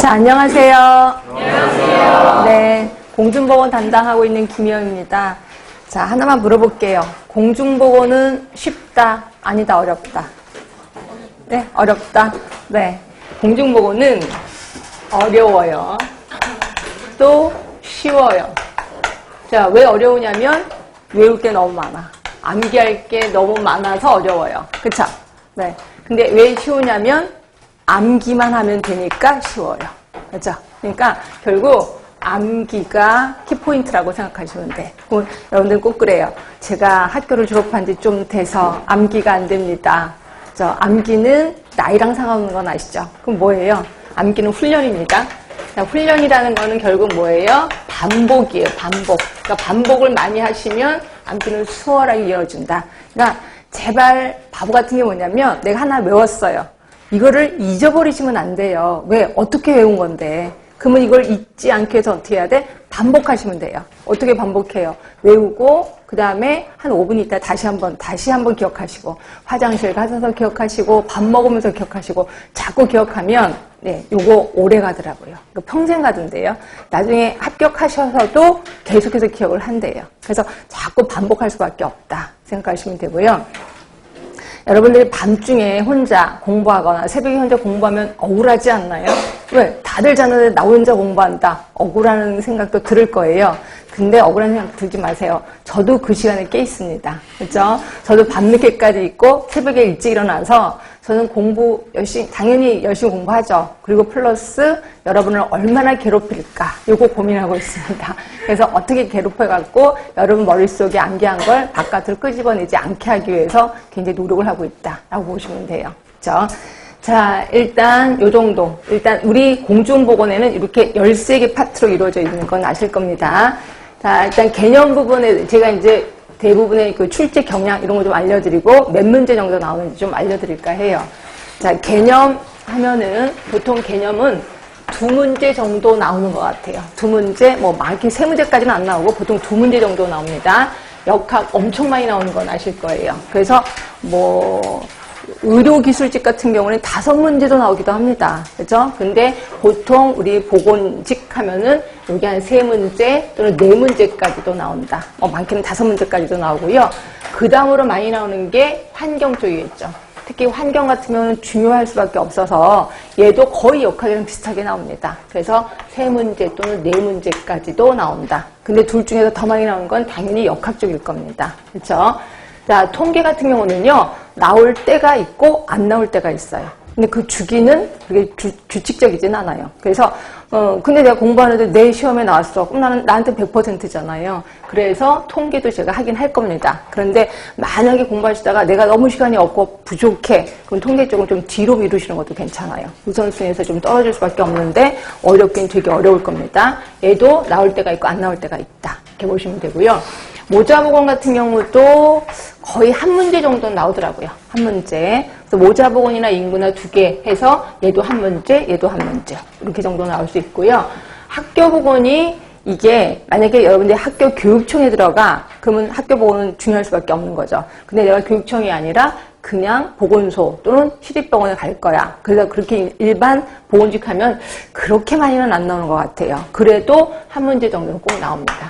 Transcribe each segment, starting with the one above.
자, 안녕하세요. 안녕하세요. 네, 공중보건 담당하고 있는 김희영입니다. 자, 하나만 물어볼게요. 공중보건은 쉽다, 아니다, 어렵다? 네, 어렵다. 네, 공중보건은 어려워요. 또 쉬워요. 자, 왜 어려우냐면 외울 게 너무 많아. 암기할 게 너무 많아서 어려워요. 그쵸? 네. 근데 왜 쉬우냐면 암기만 하면 되니까 쉬워요. 그렇죠? 그러니까 결국 암기가 키포인트라고 생각하시면 돼. 여러분들 꼭 그래요. 제가 학교를 졸업한 지 좀 돼서 암기가 안 됩니다. 암기는 나이랑 상관없는 건 아시죠? 그럼 뭐예요? 암기는 훈련입니다. 자, 훈련이라는 거는 결국 뭐예요? 반복이에요. 반복. 그러니까 반복을 많이 하시면 암기는 수월하게 이어진다. 그러니까 제발 바보 같은 게 뭐냐면 내가 하나 외웠어요. 이거를 잊어버리시면 안 돼요. 왜? 어떻게 외운 건데? 그러면 이걸 잊지 않기 위해서 어떻게 해야 돼? 반복하시면 돼요. 어떻게 반복해요? 외우고 그 다음에 한 5분 있다 다시 한번 기억하시고 화장실 가셔서 기억하시고 밥 먹으면서 기억하시고 자꾸 기억하면 네, 요거 오래 가더라고요. 평생 가던데요. 나중에 합격하셔서도 계속해서 기억을 한대요. 그래서 자꾸 반복할 수밖에 없다 생각하시면 되고요. 여러분들이 밤중에 혼자 공부하거나 새벽에 혼자 공부하면 억울하지 않나요? 왜? 다들 자는데 나 혼자 공부한다. 억울하는 생각도 들을 거예요. 근데 억울한 생각 들지 마세요. 저도 그 시간에 깨 있습니다. 그렇죠? 저도 밤늦게까지 있고 새벽에 일찍 일어나서 저는 공부 당연히 열심히 공부하죠. 그리고 플러스 여러분을 얼마나 괴롭힐까 요거 고민하고 있습니다. 그래서 어떻게 괴롭혀갖고 여러분 머릿속에 암기한 걸 바깥으로 끄집어내지 않게 하기 위해서 굉장히 노력을 하고 있다라고 보시면 돼요. 그렇죠? 자, 일단 요 정도. 일단 우리 공중보건에는 이렇게 13개 파트로 이루어져 있는 건 아실 겁니다. 자, 일단 개념 부분에 제가 이제 대부분의 그 출제 경향 이런 거 좀 알려드리고 몇 문제 정도 나오는지 좀 알려드릴까 해요. 자, 개념 하면은 보통 개념은 2문제 정도 나오는 것 같아요. 2문제, 뭐 많게 3문제까지는 안 나오고 보통 2문제 정도 나옵니다. 역학 엄청 많이 나오는 건 아실 거예요. 그래서 뭐 의료기술직 같은 경우는 5문제도 나오기도 합니다. 그죠? 근데 보통 우리 보건직 하면은 여기 한 3문제 또는 4문제까지도 나온다. 많게는 5문제까지도 나오고요. 그 다음으로 많이 나오는 게 환경 쪽이겠죠. 특히 환경 같은 경우는 중요할 수밖에 없어서 얘도 거의 역학이랑 비슷하게 나옵니다. 그래서 3문제 또는 4문제까지도 나온다. 근데 둘 중에서 더 많이 나오는 건 당연히 역학 쪽일 겁니다. 그렇죠? 자, 통계 같은 경우는요, 나올 때가 있고 안 나올 때가 있어요. 근데 그 주기는 그게 규칙적이진 않아요. 그래서 근데 내가 공부하는데 내 시험에 나왔어. 그럼 나한테 100%잖아요. 그래서 통계도 제가 하긴 할 겁니다. 그런데 만약에 공부하시다가 내가 너무 시간이 없고 부족해. 그럼 통계 쪽은 좀 뒤로 미루시는 것도 괜찮아요. 우선순위에서 좀 떨어질 수밖에 없는데 어렵긴 되게 어려울 겁니다. 얘도 나올 때가 있고 안 나올 때가 있다. 이렇게 보시면 되고요. 모자보건 같은 경우도 거의 한 문제 정도는 나오더라고요. 한 문제. 그래서 모자보건이나 인구나 2개 해서 얘도 한 문제, 얘도 한 문제. 이렇게 정도 나올 수 있고요. 학교보건이 이게 만약에 여러분들이 학교 교육청에 들어가 그러면 학교보건은 중요할 수밖에 없는 거죠. 근데 내가 교육청이 아니라 그냥 보건소 또는 시립병원에 갈 거야. 그래서 그렇게 일반 보건직 하면 그렇게 많이는 안 나오는 것 같아요. 그래도 한 문제 정도는 꼭 나옵니다.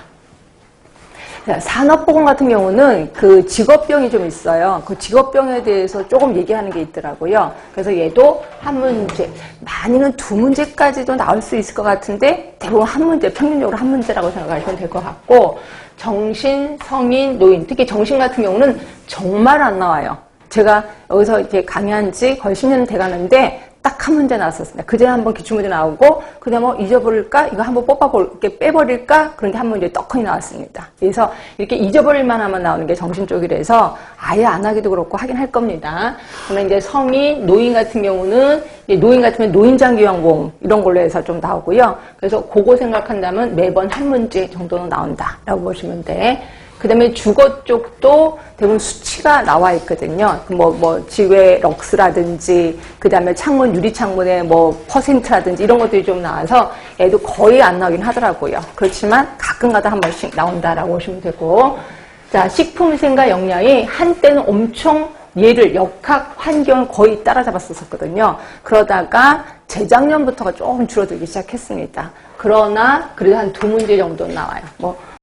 산업보건 같은 경우는 그 직업병이 좀 있어요. 그 직업병에 대해서 조금 얘기하는 게 있더라고요. 그래서 얘도 한 문제, 많이는 2문제까지도 나올 수 있을 것 같은데 대부분 한 문제, 평균적으로 한 문제라고 생각하시면 될 것 같고 정신, 성인, 노인, 특히 정신 같은 경우는 정말 안 나와요. 제가 여기서 이렇게 강의한 지 거의 10년 돼가는데 딱 한 문제 나왔었습니다. 그전에 한번 기출문제 나오고 그다음에 잊어버릴까? 이거 한번 뽑아볼게 빼버릴까? 그런 게 한 문제 떡하니 나왔습니다. 그래서 이렇게 잊어버릴만 하면 나오는 게 정신 쪽이라서 아예 안 하기도 그렇고 하긴 할 겁니다. 그러나 이제 성인, 노인 같은 경우는 노인 같으면 노인장기요양보험 이런 걸로 해서 좀 나오고요. 그래서 그거 생각한다면 매번 한 문제 정도는 나온다라고 보시면 돼. 그 다음에 주거 쪽도 대부분 수치가 나와 있거든요. 지회 럭스라든지, 그 다음에 창문, 유리창문에 퍼센트라든지 이런 것들이 좀 나와서 얘도 거의 안 나오긴 하더라고요. 그렇지만 가끔가다 한 번씩 나온다라고 보시면 되고. 자, 식품위생과 영양이 한때는 엄청 얘를 역학 환경을 거의 따라잡았었거든요. 그러다가 재작년부터가 조금 줄어들기 시작했습니다. 그러나 그래도 한 2문제 정도 나와요. 뭐